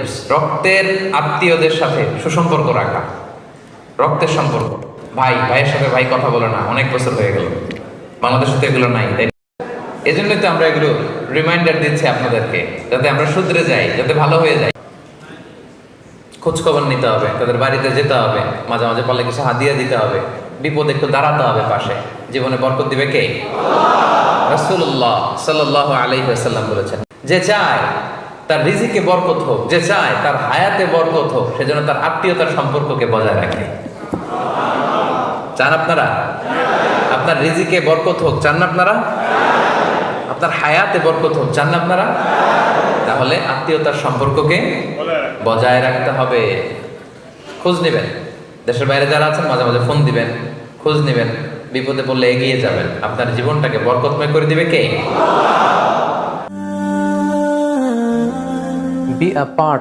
Relatives, রক্তের আত্মীয়দের সাথে সুসম্পর্ক রাখা। রক্তের সম্পর্ক, ভাইয়ের সাথে ভাই কথা বলে না, অনেক বছর হয়ে গেল, বাংলাদেশে তো এগুলো নাই, তাই এজন্যই তো আমরা এগুলো রিমাইন্ডার দিচ্ছি আপনাদেরকে, যাতে আমরা শুধরে যাই, যাতে ভালো হয়ে যাই। খোঁজ খবর নিতে হবে, তাদের বাড়িতে যেতে হবে, মাঝে মাঝে পারলে কিছু হাদিয়া দিতে হবে, বিপদে একটু দাঁড়াতে হবে পাশে। জীবনে বরকত দিবে কে? রাসূলুল্লাহ সাল্লাল্লাহু আলাইহি ওয়াসাল্লাম বলেছেন, যে চায় তার রিজিকে বরকত হোক, যে চায় তার হায়াতে বরকত হোক, সেজন্য তার আত্মীয়তার সম্পর্ককে বজায় রাখে। চান আপনারা আপনার রিজিকে বরকত হোক? চান না আপনারা? আপনার হায়াতে বরকত হোক? চান না আপনারা? তাহলে আত্মীয়তার সম্পর্ককে বজায় রাখতে হবে। খোঁজ নেবেন, দেশের বাইরে যারা আছেন মাঝে মাঝে ফোন দিবেন, খোঁজ নেবেন, বিপদে পড়লে এগিয়ে যাবেন। আপনার জীবনটাকে বরকতময় করে দিবে কে? Be a part